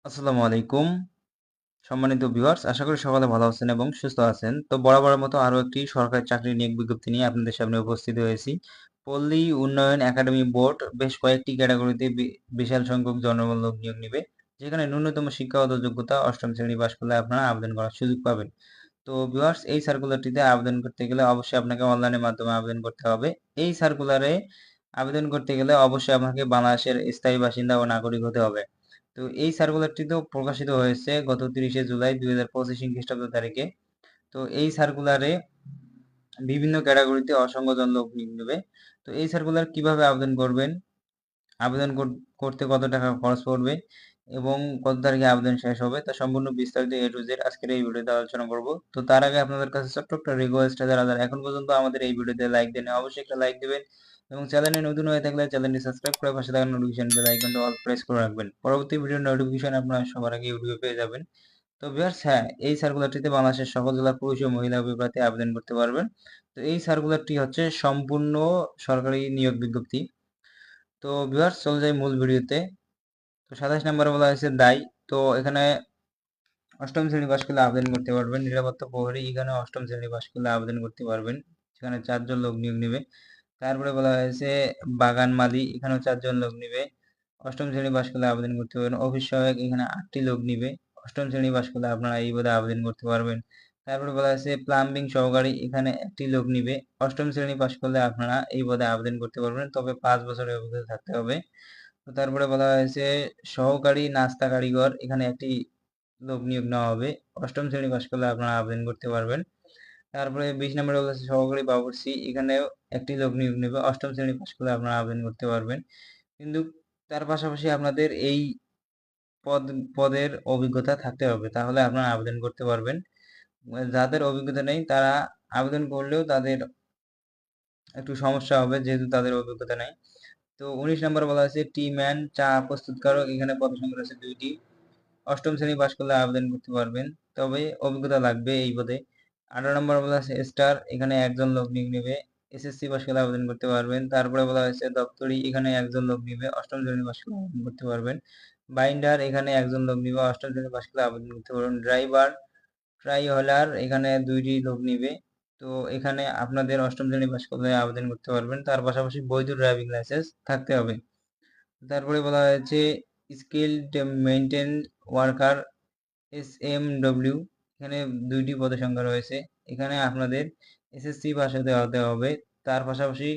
আসসালামু আলাইকুম সম্মানিত ভিউয়ার্স, আশা করি সকলে ভালো আছেন এবং সুস্থ আছেন। তো বরাবরের মতো আরো একটি সরকারি চাকরি নিয়োগ বিজ্ঞপ্তি নিয়ে আপনাদের সামনে উপস্থিত হয়েছি। পল্লী উন্নয়ন একাডেমি বোর্ড বেশ কয়েকটি ক্যাটাগরিতে বিশাল সংখ্যক জনবল নিয়োগ নিবে, যেখানে ন্যূনতম শিক্ষাগত যোগ্যতা অষ্টম শ্রেণী পাশ করলে আপনারা আবেদন করার সুযোগ পাবেন। তো ভিউয়ার্স, এই সার্কুলারটিতে আবেদন করতে গেলে অবশ্যই আপনাকে অনলাইনের মাধ্যমে আবেদন করতে হবে। এই সার্কুলারে আবেদন করতে গেলে অবশ্যই আপনাকে বাংলাদেশের স্থায়ী বাসিন্দা ও নাগরিক হতে হবে। তো এই সার্কুলারটিতেও প্রকাশিত হয়েছে গত 30শে জুলাই 2025 খ্রিস্টাব্দ তারিখে। তো এই সার্কুলারে বিভিন্ন ক্যাটাগরিতে অসংখ্য জন লোক নিয়োগ নেবে। তো এই সার্কুলার কিভাবে আবেদন করবেন, আবেদন করতে কত টাকা খরচ পড়বে এবং কত তারিখে আবেদন শেষ হবে, তা সম্পূর্ণ বিস্তারিত এ টু জেড আজকের এই ভিডিওতে আলোচনা করব। তো তার আগে আপনাদের কাছে ছোট্ট একটা রিকোয়েস্ট, যারা যারা এখন পর্যন্ত আমাদের এই ভিডিওতে লাইক দেন, অবশ্যই একটা লাইক দিবেন এবং চ্যানেলে নতুন হয়ে থাকলে চ্যানেলটি সাবস্ক্রাইব করে পাশে থাকা নোটিফিকেশন বেল আইকনটা অল প্রেস করে রাখবেন। পরবর্তী ভিডিওর নোটিফিকেশন আপনারা সবার আগে ইউটিউবে পেয়ে যাবেন। তো ভিউয়ার্স, হ্যাঁ, এই সার্কুলারটিতে বাংলাদেশের সকল জেলার পুরুষ ও মহিলা প্রার্থী আবেদন করতে পারবেন। তো এই সার্কুলারটি হচ্ছে সম্পূর্ণ সরকারি নিয়োগ বিজ্ঞপ্তি। তো ভিউয়ার্স, চলে যাই মূল ভিডিওতে। তো 27 নম্বরে বলা হয়েছে দায়। তো এখানে অষ্টম শ্রেণী পাশ করলে আবেদন করতে পারবেন। নিরাপত্তা প্রহরী, এখানে অষ্টম শ্রেণী পাশ করলে আবেদন করতে পারবেন, সেখানে 4 জন লোক নিয়োগ নেবে। তারপরে বলা হয়েছে বাগান মালি, এখানেও 4 জন লোক নিবে, অষ্টম শ্রেণী পাশ করলে আবেদন করতে পারবেন। অফিস সহায়ক, এখানে 8টি লোক নিবে, অষ্টম শ্রেণী পাশ করলে আপনারা এই পদে আবেদন করতে পারবেন। তারপরে বলা হয়েছে প্লাম্বিং সহকারী, এখানে 1টি লোক নিবে, অষ্টম শ্রেণী পাশ করলে আপনারা এই পদে আবেদন করতে পারবেন, তবে 5 বছরের অভিজ্ঞতা থাকতে হবে। তো তারপরে বলা হয়েছে সহকারী নাস্তা কারিগর, এখানে 1টি লোক নিয়োগ নেওয়া হবে, অষ্টম শ্রেণী পাশ করলে আপনারা আবেদন করতে পারবেন। তারপরে 20 নম্বরে বলেছে সহকারী বাবুর্চি, এখানেও 1টি লোক নিয়োগ নেবে, অষ্টম শ্রেণী পাশ করলে আপনারা আবেদন করতে পারবেন। কিন্তু তার পাশাপাশি আপনাদের এই পদ পদের অভিজ্ঞতা থাকতে হবে, তাহলে আপনারা আবেদন করতে পারবেন। যাদের অভিজ্ঞতা নেই তারা আবেদন করলেও তাদের একটু সমস্যা হবে, যেহেতু তাদের অভিজ্ঞতা নেই। তো 19 নম্বরে বলা হয়েছে টি ম্যান, চা প্রস্তুতকারক, এখানে পদ সংখ্যা আছে 2টি, অষ্টম শ্রেণী পাশ করলে আবেদন করতে পারবেন, তবে অভিজ্ঞতা লাগবে এই পদে। 18 নম্বর বলা আছে স্টার, এখানে 1জন লোক নিয়োগ নেবে, এসএসসি পাশ করলে আবেদন করতে পারবেন। তারপরে বলা হয়েছে দপ্তরি, এখানে 1জন লোক নিবে, অষ্টম শ্রেণী পাশ করলে আবেদন করতে পারবেন। বাইন্ডার, এখানে 1জন লোক নিবে, অষ্টম শ্রেণী পাশ করলে আবেদন করতে পারবেন। ড্রাইভার, ট্রাই হলার, এখানে 2টি লোক নিবে। তো এখানে আপনাদের অষ্টম শ্রেণী পাশ করলে আবেদন করতে পারবেন, তার পাশাপাশি বৈধ ড্রাইভিং লাইসেন্স থাকতে হবে। তারপরে বলা হয়েছে স্কিল্ড মেইনটেন ওয়ার্কার, SMW, এখানে 2টি পদের সংখ্যা রয়েছে, এখানে আপনাদের এসএসসি পাস হতে হবে। তার পাশাপাশি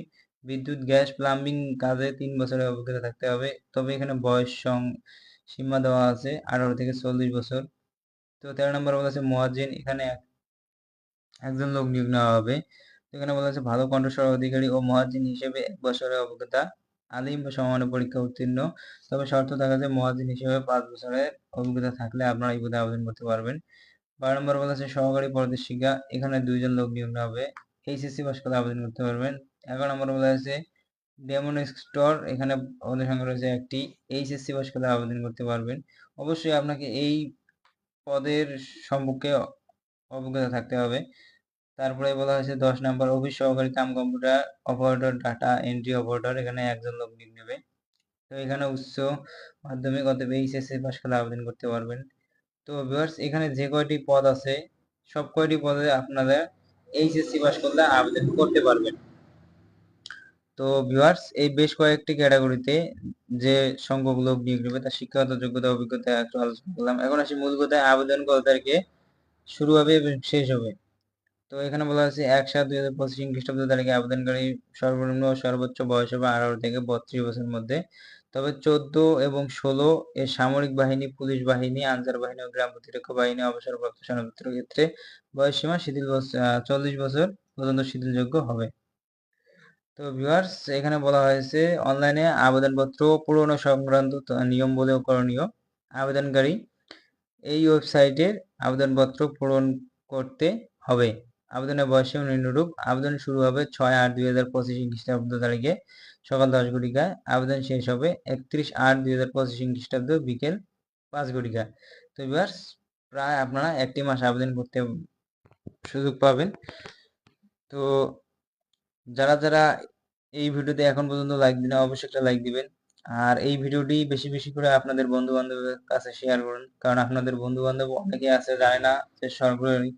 বিদ্যুৎ, গ্যাস, প্লাম্বিং কাজে 3 বছরের অভিজ্ঞতা থাকতে হবে, তবে এখানে বয়স সীমা দেওয়া আছে 18 থেকে 40 বছর। তো 13 নম্বর বলা আছে মুয়াজ্জিন, এখানে একজন লোক নিয়োগ নেওয়া হবে। তো এখানে বলা আছে ভালো কণ্ঠস্বর অধিকারী ও মুয়াজ্জিন হিসেবে 1 বছরের অভিজ্ঞতা, আলিম বা সমমানের পরীক্ষা উত্তীর্ণ, তবে শর্ত থাকে যে মুয়াজ্জিন হিসেবে 5 বছরের অভিজ্ঞতা থাকলে আপনারা এই পদে আবেদন করতে পারবেন। 12 নম্বর বলা আছে সহকারী পরিদর্শিকা, এখানে 2জন লোক নিয়োগ নেওয়া হবে, এইচএসসি পাস করলে আবেদন করতে পারবেন। 11 নম্বর বলা আছে ডেমনস্ট্রেটর, এখানে পদের সংখ্যা রয়েছে 1টি, এইচএসসি পাস করলে আবেদন করতে পারবেন। অবশ্যই আপনাকে এই পদের সম্পর্কে অভিজ্ঞতা থাকতে হবে। তারপরে বলা হয়েছে 10 নম্বর অফিস সহকারী cum computer operator, data entry operator, এখানে 1জন লোক নিয়োগ নেবে। তো এখানে উচ্চ মাধ্যমিক অথবা এইচএসসি পাস করলে আবেদন করতে পারবেন। তো ভিউয়ার্স, এখানে যে কয়টি পদ আছে সব কয়টি পদে আপনারা এইচএসসি পাস করলে আবেদন করতে পারবেন। তো ভিউয়ার্স, এই বেশ কয়েকটি ক্যাটাগরিতে যে সংখ্যক লোক নিয়োগ নেবে তার শিক্ষাগত যোগ্যতা অভিজ্ঞতা একটু আলোচনা করলাম। এখন আসি মূল কথায়, আবেদন কত তারিখে শুরু হবে এবং শেষ হবে। তো এখানে বলা আছে 1/7/2025 খ্রিস্টাব্দ তারিখে আবেদনকারী সর্বনিম্ন ও সর্বোচ্চ বয়স হবে 18 থেকে 32 বছরের মধ্যে, তবে 14 এবং 16 এর সামরিক বাহিনী, পুলিশ বাহিনী, আনসার বাহিনী ও গ্রাম প্রতিরক্ষা বাহিনী অবসরপ্রাপ্ত সেনাপতির ক্ষেত্রে বয়সসীমা 40 বছর পর্যন্ত শিথিলযোগ্য হবে। তো ভিউয়ার্স, এখানে বলা হয়েছে অনলাইনে আবেদনপত্র পূরণ সংক্রান্ত নিয়ম বলে করণীয়। আবেদনকারী এই ওয়েবসাইটের আবেদনপত্র পূরণ করতে হবে। আবেদনের বয়সে নিম্নরূপ: আবেদন শুরু হবে 6/8/2025 খ্রিস্টাব্দ তারিখে সকাল 10 ঘটিকায়, আবেদন শেষ হবে 31/8/2025 খ্রিস্টাব্দ বিকেল 5 ঘটিকা। তো ভিউয়ার্স, প্রায় আপনারা 1টি মাস আবেদন করতে সুযোগ পাবেন। তো যারা যারা এই ভিডিওতে এখন পর্যন্ত লাইক দিন, অবশ্যই একটা লাইক দিবেন আর এই ভিডিওটি বেশি বেশি করে আপনাদের বন্ধু বান্ধবের কাছে শেয়ার করুন, কারণ আপনাদের বন্ধু বান্ধব অনেকে আছে জানে না যে সরকারি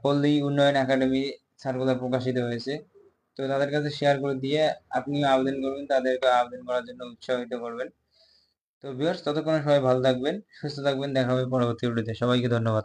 পল্লী উন্নয়ন একাডেমি সার্কুলার প্রকাশিত হয়েছে। তো তাদের কাছে শেয়ার করে দিয়ে আপনিও আবেদন করবেন, তাদেরকে আবেদন করার জন্য উৎসাহিত করবেন। তো ভিউয়ার্স, ততক্ষণে সবাই ভালো থাকবেন, সুস্থ থাকবেন, দেখা হবে পরবর্তী ভিডিওতে। সবাইকে ধন্যবাদ।